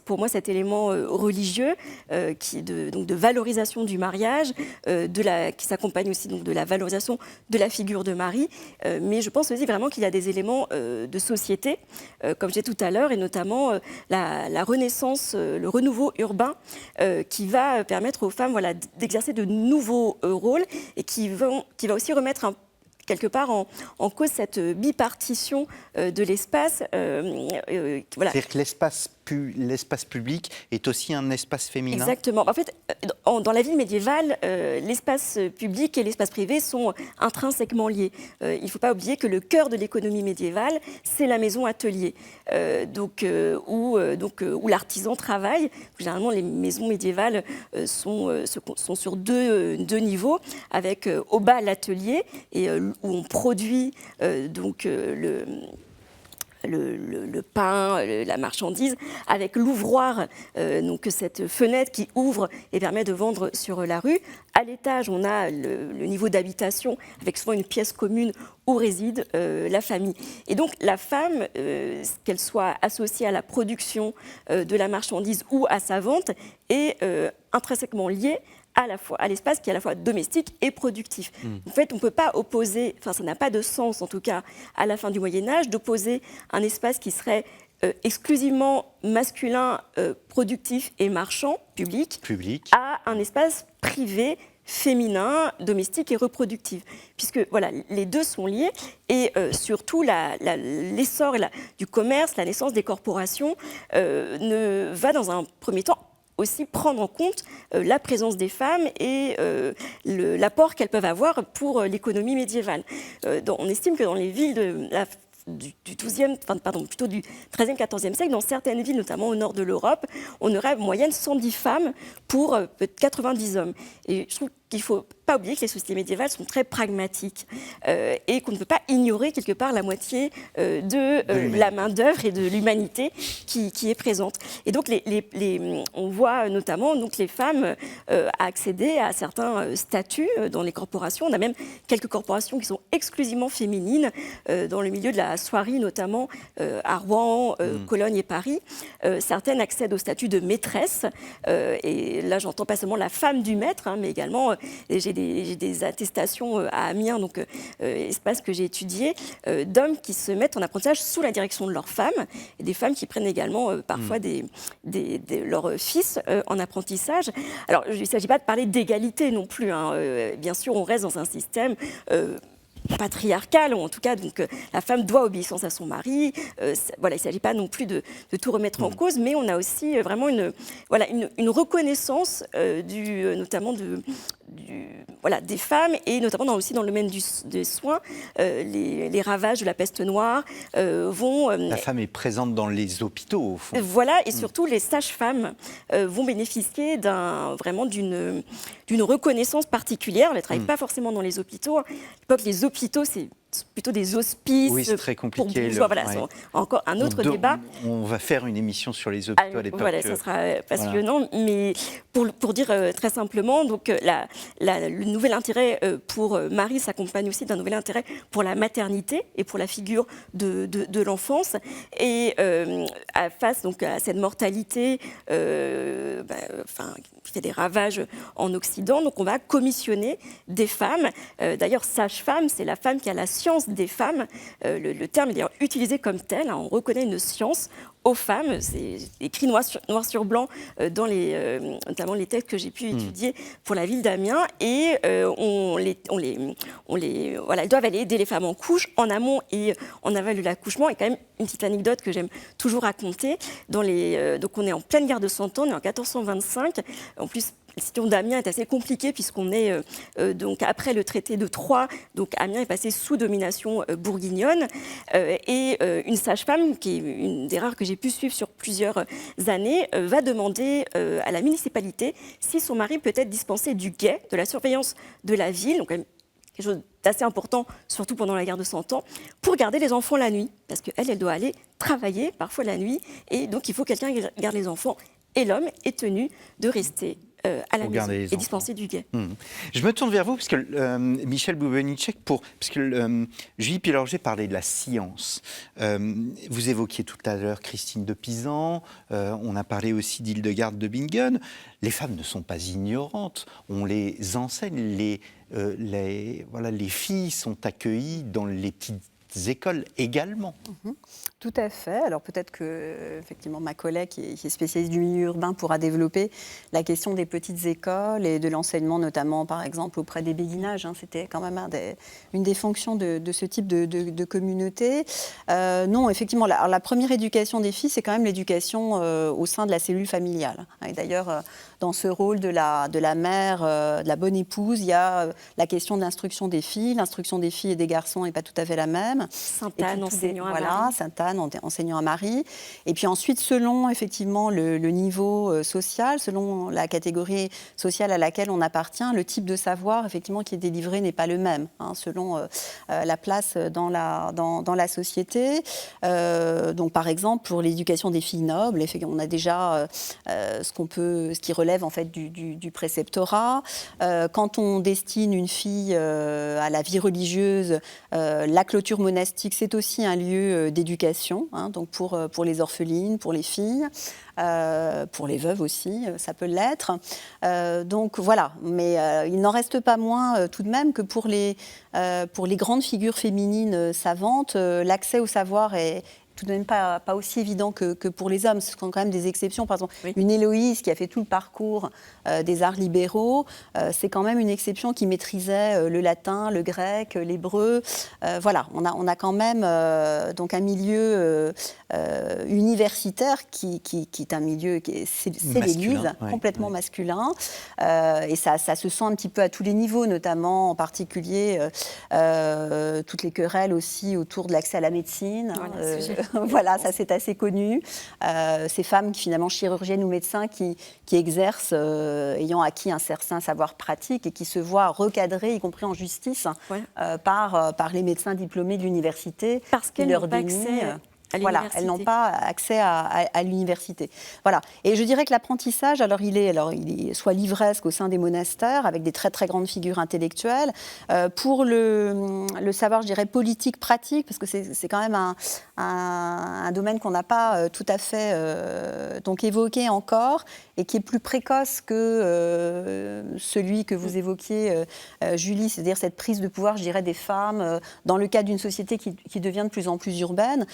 [SPEAKER 4] pour moi cet élément religieux donc de valorisation du mariage, qui s'accompagne aussi donc de la valorisation de la figure de Marie. Mais je pense aussi vraiment qu'il y a des éléments de société, comme je disais tout à l'heure, et notamment la Renaissance, le renouveau urbain, qui va permettre aux femmes d'exercer de nouveaux rôles, et qui va aussi remettre quelque part en cause cette bipartition de l'espace.
[SPEAKER 2] C'est-à-dire que l'espace public est aussi un espace féminin.
[SPEAKER 4] Exactement. En fait, dans la vie médiévale, l'espace public et l'espace privé sont intrinsèquement liés. Il ne faut pas oublier que le cœur de l'économie médiévale, c'est la maison-atelier, où l'artisan travaille. Généralement, les maisons médiévales sont sur deux niveaux, avec au bas l'atelier, et où on produit le pain, la marchandise, avec l'ouvroir, donc cette fenêtre qui ouvre et permet de vendre sur la rue. À l'étage, on a le niveau d'habitation, avec souvent une pièce commune où réside la famille. Et donc la femme, qu'elle soit associée à la production de la marchandise ou à sa vente, est intrinsèquement liée à la fois à l'espace qui est à la fois domestique et productif. En fait, on ne peut pas opposer, enfin ça n'a pas de sens en tout cas à la fin du Moyen-Âge, d'opposer un espace qui serait exclusivement masculin, productif et marchand, public, à un espace privé, féminin, domestique et reproductif, puisque voilà, les deux sont liés, et surtout l'essor du commerce, la naissance des corporations va dans un premier temps aussi prendre en compte la présence des femmes et l'apport qu'elles peuvent avoir pour l'économie médiévale. On estime que dans les villes du 12e, plutôt du 13e, 14e siècle, dans certaines villes, notamment au nord de l'Europe, on aurait en moyenne 110 femmes pour 90 hommes. Et je trouve qu'il ne faut pas oublier que les sociétés médiévales sont très pragmatiques et qu'on ne peut pas ignorer quelque part la moitié de la main-d'œuvre et de l'humanité qui est présente. Et donc, on voit notamment donc, les femmes accéder à certains statuts dans les corporations. On a même quelques corporations qui sont exclusivement féminines dans le milieu de la soierie, notamment à Rouen, Cologne et Paris. Certaines accèdent au statut de maîtresse. Et là, j'entends pas seulement la femme du maître, mais également, j'ai des attestations à Amiens, donc espace que j'ai étudié, d'hommes qui se mettent en apprentissage sous la direction de leurs femmes, et des femmes qui prennent également parfois leurs fils en apprentissage. Alors, il ne s'agit pas de parler d'égalité non plus, bien sûr, on reste dans un système patriarcale, ou en tout cas, donc, la femme doit obéissance à son mari. Voilà, il ne s'agit pas non plus de tout remettre en cause, mais on a aussi vraiment une reconnaissance notamment des femmes, et notamment aussi dans le domaine des soins. Les ravages de la peste noire vont...
[SPEAKER 2] la femme est présente dans les hôpitaux, au fond.
[SPEAKER 4] Voilà, et surtout les sages-femmes vont bénéficier d'une reconnaissance particulière. Elles ne travaillent pas forcément dans les hôpitaux. À l'époque, les hôpitaux, c'est plutôt des hospices.
[SPEAKER 2] Oui, c'est très compliqué.
[SPEAKER 4] Voilà, c'est encore un autre débat.
[SPEAKER 2] On va faire une émission sur les hôpitaux à l'époque.
[SPEAKER 4] Voilà, ça sera passionnant. Voilà. Mais pour dire très simplement, donc, le nouvel intérêt pour Marie s'accompagne aussi d'un nouvel intérêt pour la maternité et pour la figure de l'enfance. Et face donc, à cette mortalité qui fait des ravages en Occident, donc on va commissionner des femmes. D'ailleurs, sage-femme, c'est la femme qui a la science des femmes. Le terme est d'ailleurs utilisé comme tel. On reconnaît une science aux femmes. C'est écrit noir sur blanc dans notamment les textes que j'ai pu étudier pour la ville d'Amiens. Et elles doivent aller aider les femmes en couche, en amont et en aval de l'accouchement. Et quand même, une petite anecdote que j'aime toujours raconter. Donc on est en pleine guerre de Cent Ans, on est en 1425. En plus, la situation d'Amiens est assez compliquée puisqu'on est donc après le traité de Troyes, donc Amiens est passé sous domination bourguignonne, et une sage-femme, qui est une des rares que j'ai pu suivre sur plusieurs années, va demander à la municipalité si son mari peut être dispensé du guet, de la surveillance de la ville, donc quand même quelque chose d'assez important, surtout pendant la guerre de Cent Ans, pour garder les enfants la nuit, parce qu'elle doit aller travailler parfois la nuit, et donc il faut quelqu'un qui garde les enfants, et l'homme est tenu de rester à la maison et dispenser du guet.
[SPEAKER 2] Je me tourne vers vous, parce que Michel Boubenitschek, parce que Julie Pilorget parlait de la science. Vous évoquiez tout à l'heure Christine de Pisan, on a parlé aussi d'Hildegarde de Bingen. Les femmes ne sont pas ignorantes, on les enseigne, les filles sont accueillies dans les petites écoles également.
[SPEAKER 3] Tout à fait. Alors peut-être que effectivement ma collègue qui est spécialiste du milieu urbain pourra développer la question des petites écoles et de l'enseignement, notamment par exemple auprès des béguinages. C'était quand même une des fonctions de ce type de communauté. Non, effectivement, la première éducation des filles, c'est quand même l'éducation au sein de la cellule familiale. Et d'ailleurs, dans ce rôle de la mère, de la bonne épouse, il y a la question de l'instruction des filles. L'instruction des filles et des garçons n'est pas tout à fait la même.
[SPEAKER 4] Sainte-Anne enseignant à Marie.
[SPEAKER 3] Sainte-Anne enseignant à Marie. Et puis ensuite, selon effectivement le niveau social, selon la catégorie sociale à laquelle on appartient, le type de savoir effectivement qui est délivré n'est pas le même, selon la place dans la société. Donc par exemple, pour l'éducation des filles nobles, on a déjà ce qui relève en fait du préceptorat. Quand on destine une fille à la vie religieuse, la clôture monastique, c'est aussi un lieu d'éducation, donc pour les orphelines, pour les filles, pour les veuves aussi, ça peut l'être. Donc voilà, mais il n'en reste pas moins tout de même que pour les grandes figures féminines savantes, l'accès au savoir est tout de même pas aussi évident que pour les hommes. Ce sont quand même des exceptions. Par exemple, une Héloïse qui a fait tout le parcours des arts libéraux, c'est quand même une exception qui maîtrisait le latin, le grec, l'hébreu. Voilà, on a quand même donc un milieu universitaire qui est un milieu, c'est l'Église, complètement masculin. Et ça se sent un petit peu à tous les niveaux, notamment en particulier toutes les querelles aussi autour de l'accès à la médecine. Voilà, ça c'est assez connu. Ces femmes qui finalement chirurgiennes ou médecins qui exercent ayant acquis un certain savoir pratique et qui se voient recadrées, y compris en justice, par les médecins diplômés de l'université.
[SPEAKER 4] Parce qu'elles n'ont pas accès
[SPEAKER 3] voilà, elles n'ont pas accès à l'université. Voilà. Et je dirais que l'apprentissage, alors il est soit livresque au sein des monastères, avec des très très grandes figures intellectuelles. Pour le savoir, je dirais, politique, pratique, parce que c'est quand même un domaine qu'on n'a pas tout à fait donc évoqué encore, et qui est plus précoce que celui que vous évoquiez, Julie, c'est-à-dire cette prise de pouvoir, je dirais, des femmes dans le cadre d'une société qui devient de plus en plus urbaine.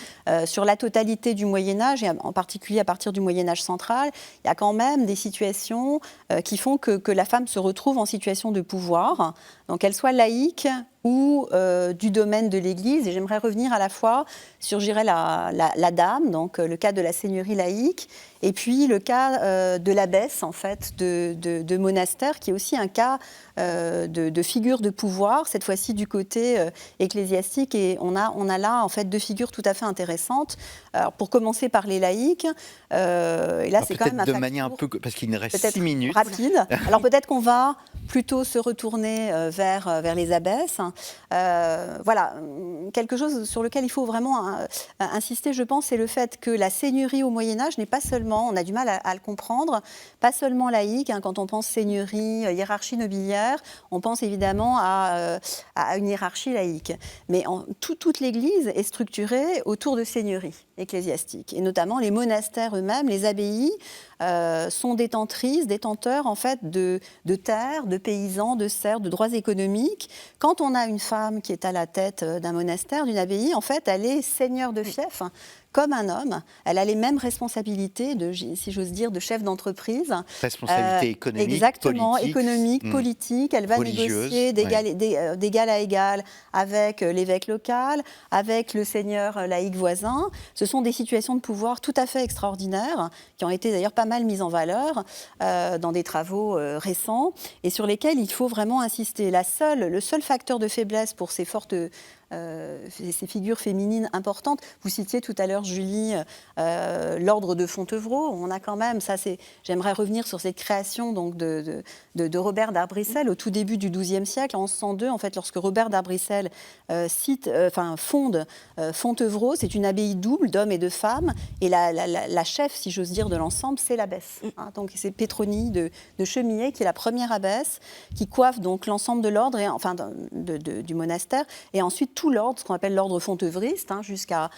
[SPEAKER 3] Sur la totalité du Moyen-Âge, et en particulier à partir du Moyen-Âge central, il y a quand même des situations qui font que la femme se retrouve en situation de pouvoir, donc qu'elle soit laïque ou du domaine de l'Église. Et j'aimerais revenir à la fois sur, je dirais, la dame, donc le cas de la seigneurie laïque, et puis le cas de l'abbesse, en fait, de monastère, qui est aussi un cas de figure de pouvoir, cette fois-ci du côté ecclésiastique. Et on a là, en fait, deux figures tout à fait intéressantes. Alors, pour commencer par les laïcs, et là, c'est quand même un
[SPEAKER 2] de manière un peu, parce qu'il nous reste 6 minutes.
[SPEAKER 3] Rapide. Alors, peut-être qu'on va plutôt se retourner vers les abbesses. Voilà, quelque chose sur lequel il faut vraiment insister, je pense, c'est le fait que la seigneurie au Moyen-Âge n'est pas seulement, on a du mal à le comprendre, pas seulement laïque. Quand on pense seigneurie, hiérarchie nobiliaire, on pense évidemment à une hiérarchie laïque. Mais toute l'Église est structurée autour de seigneuries ecclésiastiques. Et notamment les monastères eux-mêmes, les abbayes, sont détenteurs en fait de terres, de paysans, de serfs, de droits économiques. Quand on a une femme qui est à la tête d'un monastère, d'une abbaye, en fait, elle est seigneur de fief, comme un homme. Elle a les mêmes responsabilités, si j'ose dire, de chef d'entreprise.
[SPEAKER 2] Responsabilité économique,
[SPEAKER 3] exactement,
[SPEAKER 2] politique.
[SPEAKER 3] Économique, politique. Elle va négocier d'égal à égal avec l'évêque local, avec le seigneur laïque voisin. Ce sont des situations de pouvoir tout à fait extraordinaires, qui ont été d'ailleurs pas mal mises en valeur dans des travaux récents, et sur lesquels il faut vraiment insister. Le seul facteur de faiblesse pour ces fortes... ces figures féminines importantes. Vous citiez tout à l'heure, Julie, l'ordre de Fontevraud. On a quand même, j'aimerais revenir sur cette création donc, de Robert d'Arbrissel au tout début du XIIe siècle, en 1102, en fait, lorsque Robert d'Arbrissel fonde Fontevraud. C'est une abbaye double d'hommes et de femmes, et la chef, si j'ose dire, de l'ensemble, c'est l'abbesse. Donc c'est Pétronie de Chemillé, qui est la première abbesse, qui coiffe donc l'ensemble de l'ordre, du monastère, et ensuite tout l'ordre, ce qu'on appelle l'ordre fontevriste, jusqu'à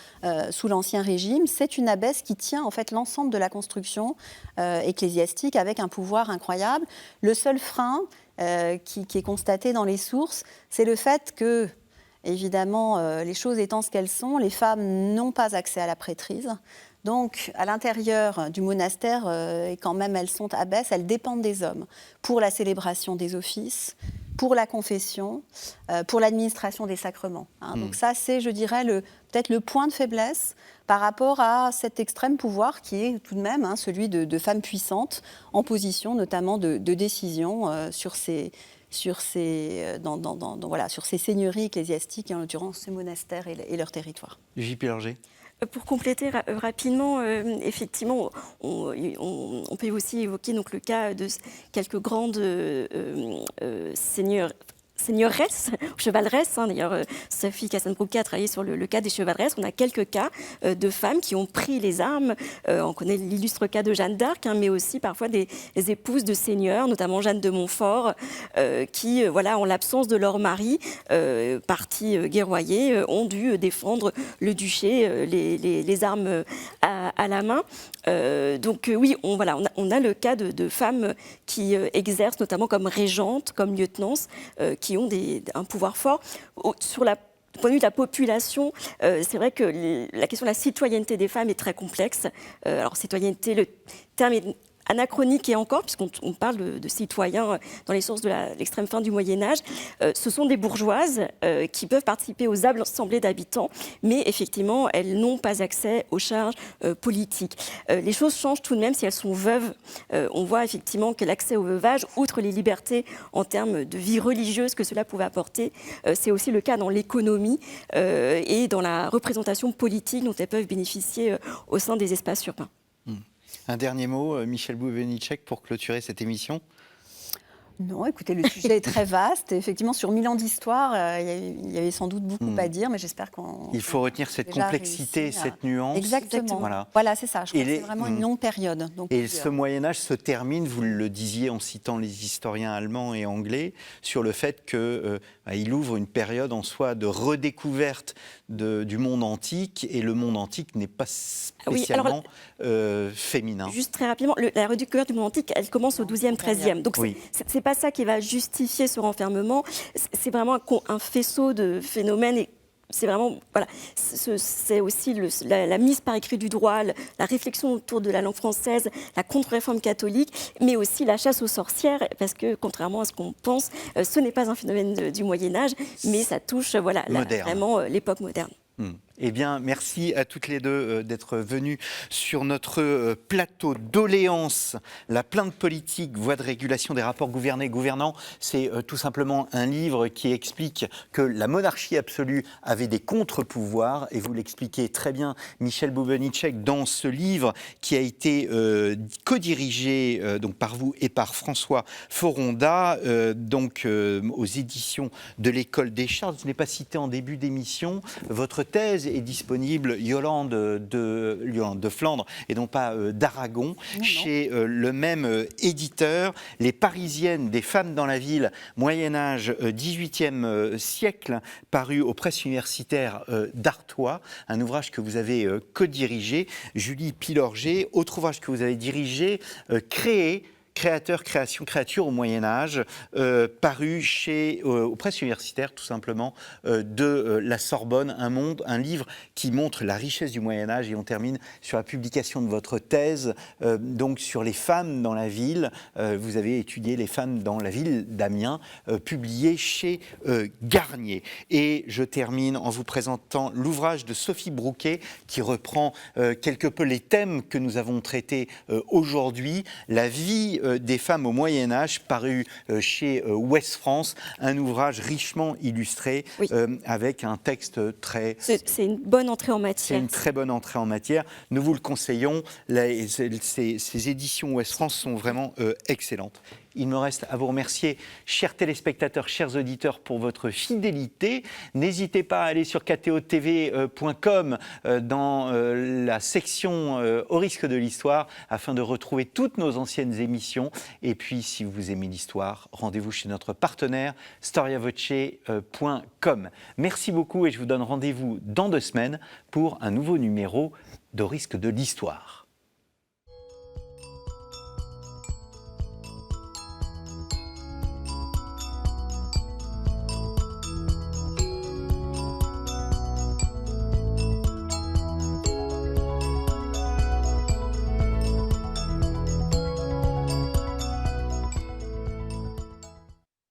[SPEAKER 3] sous l'Ancien Régime. C'est une abbesse qui tient en fait l'ensemble de la construction ecclésiastique avec un pouvoir incroyable. Le seul frein qui est constaté dans les sources, c'est le fait que, évidemment, les choses étant ce qu'elles sont, les femmes n'ont pas accès à la prêtrise. Donc, à l'intérieur du monastère, et quand même elles sont abbesses, elles dépendent des hommes pour la célébration des offices, pour la confession, pour l'administration des sacrements. Donc ça, c'est, je dirais, peut-être le point de faiblesse par rapport à cet extrême pouvoir qui est tout de même celui de femmes puissantes en position notamment de décision sur ces seigneuries ecclésiastiques, et en l'occurrence ces monastères et leurs territoires.
[SPEAKER 2] J.P. Lorger.
[SPEAKER 4] Pour compléter rapidement, effectivement, on peut aussi évoquer donc, le cas de quelques grandes seigneuresses, chevaleresses. D'ailleurs, Sophie Cassenbrouck a travaillé sur le cas des chevaleresses. On a quelques cas de femmes qui ont pris les armes. On connaît l'illustre cas de Jeanne d'Arc, mais aussi parfois des épouses de seigneurs, notamment Jeanne de Montfort, qui, en l'absence de leur mari, partis guerroyer, ont dû défendre le duché, les armes à la main. Oui, on a le cas de femmes qui exercent notamment comme régentes, comme lieutenants, qui ont un pouvoir fort. Sur la du point de vue de la population, c'est vrai que la question de la citoyenneté des femmes est très complexe. Alors, citoyenneté, le terme est anachronique et encore, puisqu'on parle de citoyens dans les sources de l'extrême fin du Moyen-Âge. Ce sont des bourgeoises qui peuvent participer aux assemblées d'habitants, mais effectivement, elles n'ont pas accès aux charges politiques. Les choses changent tout de même si elles sont veuves. On voit effectivement que l'accès au veuvage, outre les libertés en termes de vie religieuse que cela pouvait apporter, c'est aussi le cas dans l'économie et dans la représentation politique dont elles peuvent bénéficier au sein des espaces urbains.
[SPEAKER 2] Un dernier mot, Michèle Bouvenitchek, pour clôturer cette émission.
[SPEAKER 3] Non, écoutez, le sujet est très vaste. Et effectivement, sur 1000 ans d'histoire, il y avait sans doute beaucoup à dire, mais j'espère qu'on...
[SPEAKER 2] Il faut retenir cette complexité, cette nuance.
[SPEAKER 3] Exactement. Voilà, c'est ça. Je crois que c'est vraiment une longue période. Donc,
[SPEAKER 2] et ce Moyen-Âge se termine, vous le disiez en citant les historiens allemands et anglais, sur le fait qu'il ouvre une période en soi de redécouverte du monde antique, et le monde antique n'est pas spécialement féminin.
[SPEAKER 4] Juste très rapidement, la redécouverte du monde antique, elle commence au 12e, 13e. Donc c'est pas ça qui va justifier ce renfermement. C'est vraiment un faisceau de phénomènes. Et c'est vraiment, voilà, c'est aussi la mise par écrit du droit, la réflexion autour de la langue française, la contre-réforme catholique, mais aussi la chasse aux sorcières, parce que contrairement à ce qu'on pense, ce n'est pas un phénomène du Moyen-Âge, mais ça touche vraiment l'époque moderne.
[SPEAKER 2] Eh bien, merci à toutes les deux d'être venues sur notre plateau Doléances, la plainte politique, voie de régulation des rapports gouvernés-gouvernants. C'est tout simplement un livre qui explique que la monarchie absolue avait des contre-pouvoirs, et vous l'expliquez très bien, Michèle Bouvenitchek, dans ce livre qui a été co-dirigé donc par vous et par François Foronda, aux éditions de l'École des Chartes. Je n'ai pas cité en début d'émission, votre thèse est disponible, Yolande de Flandre et non pas d'Aragon, chez le même éditeur, Les Parisiennes des femmes dans la ville, Moyen-Âge, 18e siècle, paru aux presses universitaires d'Artois, un ouvrage que vous avez co-dirigé, Julie Pilorget, autre ouvrage que vous avez dirigé, Créateur, création, créature au Moyen-Âge, paru aux presses universitaires, tout simplement, de la Sorbonne, un livre qui montre la richesse du Moyen-Âge. Et on termine sur la publication de votre thèse, donc sur les femmes dans la ville. Vous avez étudié les femmes dans la ville d'Amiens, publié chez Garnier. Et je termine en vous présentant l'ouvrage de Sophie Brouquet, qui reprend quelque peu les thèmes que nous avons traités aujourd'hui. La vie des femmes au Moyen-Âge, paru chez Ouest France, un ouvrage richement illustré, avec un texte très...
[SPEAKER 4] C'est une bonne entrée en matière.
[SPEAKER 2] C'est une très bonne entrée en matière. Nous vous le conseillons. Ces éditions Ouest France sont vraiment excellentes. Il me reste à vous remercier, chers téléspectateurs, chers auditeurs, pour votre fidélité. N'hésitez pas à aller sur ktotv.com dans la section Au risque de l'histoire, afin de retrouver toutes nos anciennes émissions. Et puis, si vous aimez l'histoire, rendez-vous chez notre partenaire storiavoce.com. Merci beaucoup, et je vous donne rendez-vous dans 2 semaines pour un nouveau numéro d'Au risque de l'histoire.